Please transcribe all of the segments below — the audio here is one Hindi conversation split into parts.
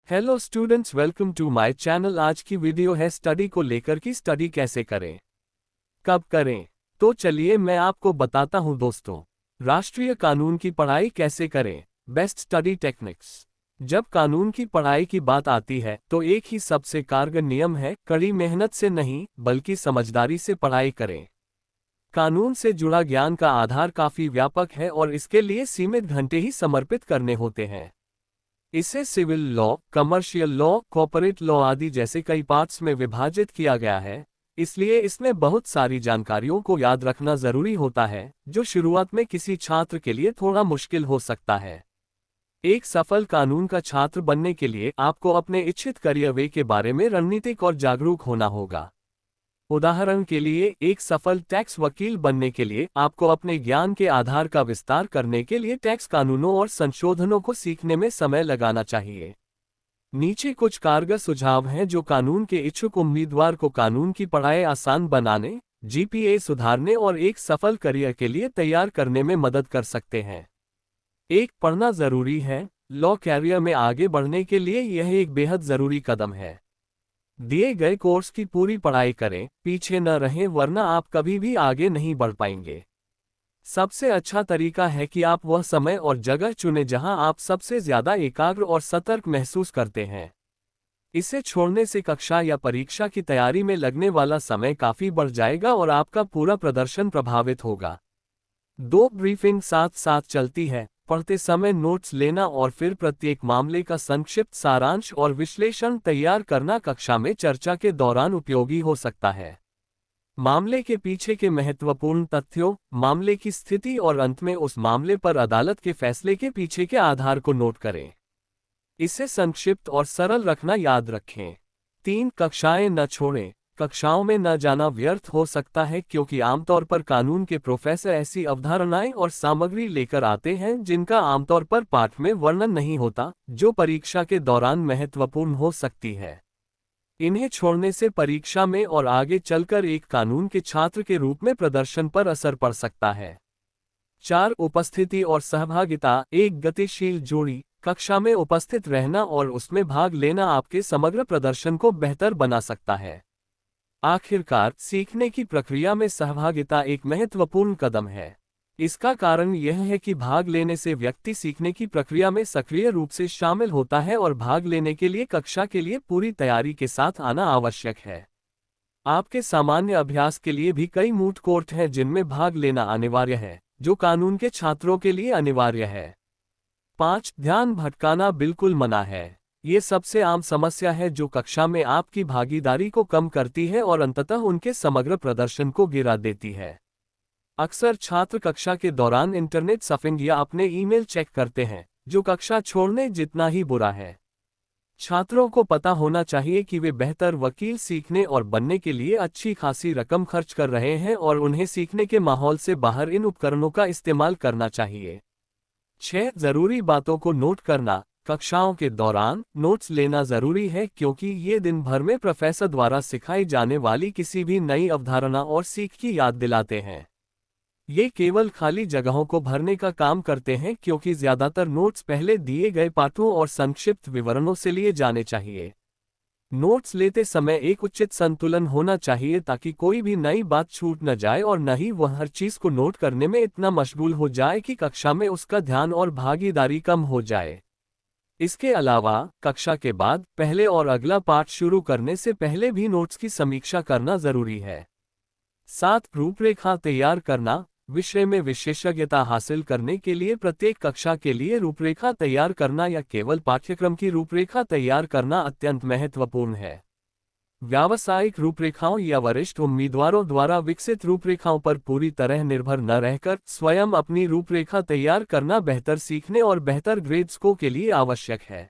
Hello students, welcome to my channel. आज की वीडियो है स्टडी को लेकर कि स्टडी कैसे करें, कब करें। तो चलिए मैं आपको बताता हूं दोस्तों, राष्ट्रीय कानून की पढ़ाई कैसे करें, बेस्ट स्टडी टेक्निक्स। जब कानून की पढ़ाई की बात आती है तो एक ही सबसे कारगर नियम है, कड़ी मेहनत से नहीं बल्कि समझदारी से पढ़ाई करें। कानून से जुड़ा ज्ञान का आधार काफी व्यापक है और इसके लिए सीमित घंटे ही समर्पित करने होते हैं। इसे civil law, commercial law, corporate law आदि जैसे कई पार्ट्स में विभाजित किया गया है, इसलिए इसमें बहुत सारी जानकारियों को याद रखना जरूरी होता है, जो शुरुआत में किसी छात्र के लिए थोड़ा मुश्किल हो सकता है। एक सफल कानून का छात्र बनने के लिए आपको अपने इच्छित करियर वे के बारे में रणनीतिक और जागरूक होना होगा। उदाहरण के लिए, एक सफल टैक्स वकील बनने के लिए आपको अपने ज्ञान के आधार का विस्तार करने के लिए टैक्स कानूनों और संशोधनों को सीखने में समय लगाना चाहिए। नीचे कुछ कारगर सुझाव हैं जो कानून के इच्छुक उम्मीदवार को कानून की पढ़ाई आसान बनाने, जीपीए सुधारने और एक सफल करियर के लिए तैयार करने में मदद कर सकते हैं। एक, पढ़ना जरूरी है। लॉ कैरियर में आगे बढ़ने के लिए यह एक बेहद जरूरी कदम है। दिए गए कोर्स की पूरी पढ़ाई करें, पीछे न रहें, वरना आप कभी भी आगे नहीं बढ़ पाएंगे। सबसे अच्छा तरीका है कि आप वह समय और जगह चुनें जहां आप सबसे ज्यादा एकाग्र और सतर्क महसूस करते हैं। इसे छोड़ने से कक्षा या परीक्षा की तैयारी में लगने वाला समय काफी बढ़ जाएगा और आपका पूरा प्रदर्शन प्रभावित होगा। 2, ब्रीफिंग साथ साथ चलती है। पढ़ते समय नोट्स लेना और फिर प्रत्येक मामले का संक्षिप्त सारांश और विश्लेषण तैयार करना कक्षा में चर्चा के दौरान उपयोगी हो सकता है। मामले के पीछे के महत्वपूर्ण तथ्यों, मामले की स्थिति और अंत में उस मामले पर अदालत के फैसले के पीछे के आधार को नोट करें। इसे संक्षिप्त और सरल रखना याद रखें। 3, कक्षाएं न छोड़ें। कक्षाओं में न जाना व्यर्थ हो सकता है क्योंकि आमतौर पर कानून के प्रोफेसर ऐसी अवधारणाएं और सामग्री लेकर आते हैं जिनका आमतौर पर पाठ में वर्णन नहीं होता, जो परीक्षा के दौरान महत्वपूर्ण हो सकती है। इन्हें छोड़ने से परीक्षा में और आगे चलकर एक कानून के छात्र के रूप में प्रदर्शन पर असर पड़ सकता है। 4, उपस्थिति और सहभागिता। एक गतिशील जोड़ी। कक्षा में उपस्थित रहना और उसमें भाग लेना आपके समग्र प्रदर्शन को बेहतर बना सकता है। आखिरकार, सीखने की प्रक्रिया में सहभागिता एक महत्वपूर्ण कदम है। इसका कारण यह है कि भाग लेने से व्यक्ति सीखने की प्रक्रिया में सक्रिय रूप से शामिल होता है और भाग लेने के लिए कक्षा के लिए पूरी तैयारी के साथ आना आवश्यक है। आपके सामान्य अभ्यास के लिए भी कई मूट कोर्ट हैं जिनमें भाग लेना अनिवार्य है, जो कानून के छात्रों के लिए अनिवार्य है। 5, ध्यान भटकाना बिल्कुल मना है। ये सबसे आम समस्या है जो कक्षा में आपकी भागीदारी को कम करती है और अंततः उनके समग्र प्रदर्शन को गिरा देती है। अक्सर छात्र कक्षा के दौरान इंटरनेट सर्फिंग या अपने ईमेल चेक करते हैं, जो कक्षा छोड़ने जितना ही बुरा है। छात्रों को पता होना चाहिए कि वे बेहतर वकील सीखने और बनने के लिए अच्छी खासी रकम खर्च कर रहे हैं और उन्हें सीखने के माहौल से बाहर इन उपकरणों का इस्तेमाल करना चाहिए। 6, जरूरी बातों को नोट करना। कक्षाओं के दौरान नोट्स लेना जरूरी है क्योंकि ये दिन भर में प्रोफेसर द्वारा सिखाई जाने वाली किसी भी नई अवधारणा और सीख की याद दिलाते हैं। ये केवल खाली जगहों को भरने का काम करते हैं क्योंकि ज्यादातर नोट्स पहले दिए गए पाठों और संक्षिप्त विवरणों से लिए जाने चाहिए। नोट्स लेते समय एक उचित संतुलन होना चाहिए ताकि कोई भी नई बात छूट न जाए और न ही वह हर चीज को नोट करने में इतना मशगूल हो जाए कि कक्षा में उसका ध्यान और भागीदारी कम हो जाए। इसके अलावा, कक्षा के बाद पहले और अगला पाठ शुरू करने से पहले भी नोट्स की समीक्षा करना जरूरी है। 7, रूपरेखा तैयार करना। विषय में विशेषज्ञता हासिल करने के लिए प्रत्येक कक्षा के लिए रूपरेखा तैयार करना या केवल पाठ्यक्रम की रूपरेखा तैयार करना अत्यंत महत्वपूर्ण है। व्यावसायिक रूपरेखाओं या वरिष्ठ उम्मीदवारों द्वारा विकसित रूपरेखाओं पर पूरी तरह निर्भर न रहकर स्वयं अपनी रूपरेखा तैयार करना बेहतर सीखने और बेहतर ग्रेड स्कोर के लिए आवश्यक है।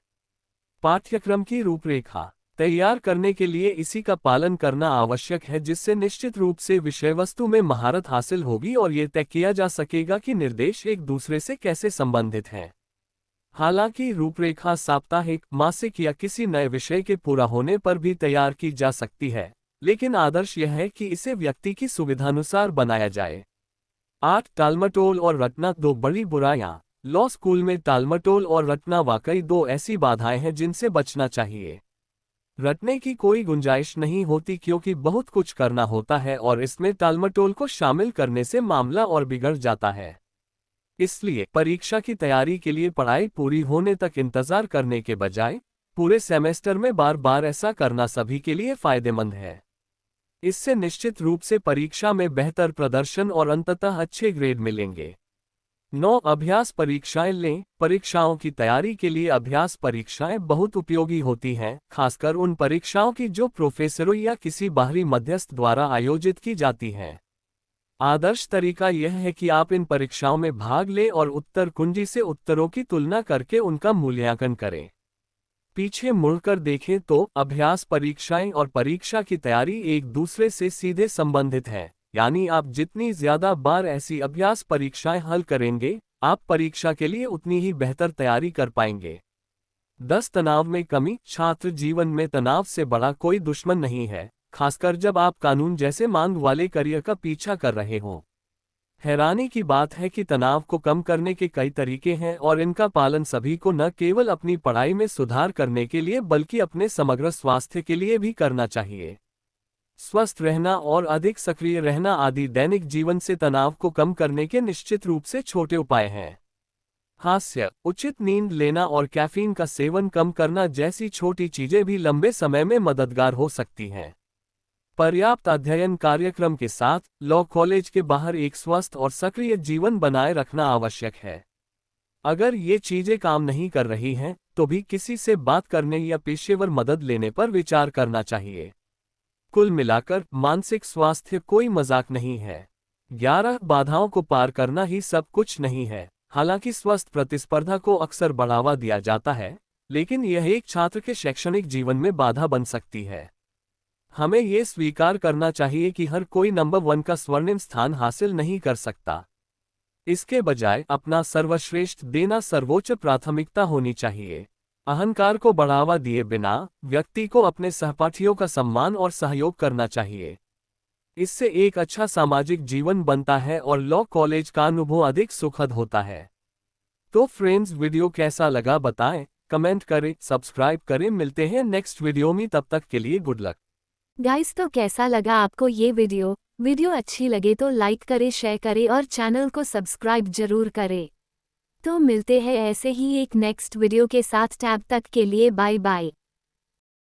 पाठ्यक्रम की रूपरेखा तैयार करने के लिए इसी का पालन करना आवश्यक है, जिससे निश्चित रूप से विषय वस्तु में महारत हासिल होगी और ये तय किया जा सकेगा कि निर्देश एक दूसरे से कैसे संबंधित हैं। हालांकि रूपरेखा साप्ताहिक, मासिक या किसी नए विषय के पूरा होने पर भी तैयार की जा सकती है, लेकिन आदर्श यह है कि इसे व्यक्ति की सुविधानुसार बनाया जाए। 8, टालमटोल और रटना। 2 बड़ी बुराइयां। लॉ स्कूल में टालमटोल और रटना वाकई दो ऐसी बाधाएं हैं जिनसे बचना चाहिए। रटने की कोई गुंजाइश नहीं होती क्योंकि बहुत कुछ करना होता है और इसमें टालमटोल को शामिल करने से मामला और बिगड़ जाता है। इसलिए परीक्षा की तैयारी के लिए पढ़ाई पूरी होने तक इंतजार करने के बजाय पूरे सेमेस्टर में बार बार ऐसा करना सभी के लिए फायदेमंद है। इससे निश्चित रूप से परीक्षा में बेहतर प्रदर्शन और अंततः अच्छे ग्रेड मिलेंगे। 9 अभ्यास परीक्षाएं लें। परीक्षाओं की तैयारी के लिए अभ्यास परीक्षाएं बहुत उपयोगी होती हैं, खासकर उन परीक्षाओं की जो प्रोफेसरों या किसी बाहरी मध्यस्थ द्वारा आयोजित की जाती हैं। आदर्श तरीका यह है कि आप इन परीक्षाओं में भाग लें और उत्तर कुंजी से उत्तरों की तुलना करके उनका मूल्यांकन करें। पीछे मुड़कर देखें तो अभ्यास परीक्षाएं और परीक्षा की तैयारी एक दूसरे से सीधे संबंधित हैं, यानी आप जितनी ज्यादा बार ऐसी अभ्यास परीक्षाएं हल करेंगे, आप परीक्षा के लिए उतनी ही बेहतर तैयारी कर पाएंगे। 10 तनाव में कमी। छात्र जीवन में तनाव से बड़ा कोई दुश्मन नहीं है, खासकर जब आप कानून जैसे मांग वाले करियर का पीछा कर रहे हों। हैरानी की बात है कि तनाव को कम करने के कई तरीके हैं और इनका पालन सभी को न केवल अपनी पढ़ाई में सुधार करने के लिए बल्कि अपने समग्र स्वास्थ्य के लिए भी करना चाहिए। स्वस्थ रहना और अधिक सक्रिय रहना आदि दैनिक जीवन से तनाव को कम करने के निश्चित रूप से छोटे उपाय हैं। हास्य, उचित नींद लेना और कैफीन का सेवन कम करना जैसी छोटी चीजें भी लंबे समय में मददगार हो सकती हैं। पर्याप्त अध्ययन कार्यक्रम के साथ लॉ कॉलेज के बाहर एक स्वस्थ और सक्रिय जीवन बनाए रखना आवश्यक है। अगर ये चीजें काम नहीं कर रही हैं, तो भी किसी से बात करने या पेशेवर मदद लेने पर विचार करना चाहिए। कुल मिलाकर मानसिक स्वास्थ्य कोई मजाक नहीं है। 11 बाधाओं को पार करना ही सब कुछ नहीं है। हालांकि स्वस्थ प्रतिस्पर्धा को अक्सर बढ़ावा दिया जाता है, लेकिन यह एक छात्र के शैक्षणिक जीवन में बाधा बन सकती है। हमें ये स्वीकार करना चाहिए कि हर कोई नंबर 1 का स्वर्णिम स्थान हासिल नहीं कर सकता। इसके बजाय अपना सर्वश्रेष्ठ देना सर्वोच्च प्राथमिकता होनी चाहिए। अहंकार को बढ़ावा दिए बिना व्यक्ति को अपने सहपाठियों का सम्मान और सहयोग करना चाहिए। इससे एक अच्छा सामाजिक जीवन बनता है और लॉ कॉलेज का अनुभव अधिक सुखद होता है। तो फ्रेंड्स, वीडियो कैसा लगा बताएं, कमेंट करें, सब्सक्राइब करें। मिलते हैं नेक्स्ट वीडियो में, तब तक के लिए गुड लक। गाइस, तो कैसा लगा आपको ये वीडियो अच्छी लगे तो लाइक करें, शेयर करें और चैनल को सब्सक्राइब जरूर करें। तो मिलते हैं ऐसे ही एक नेक्स्ट वीडियो के साथ। तब तक के लिए बाय बाय।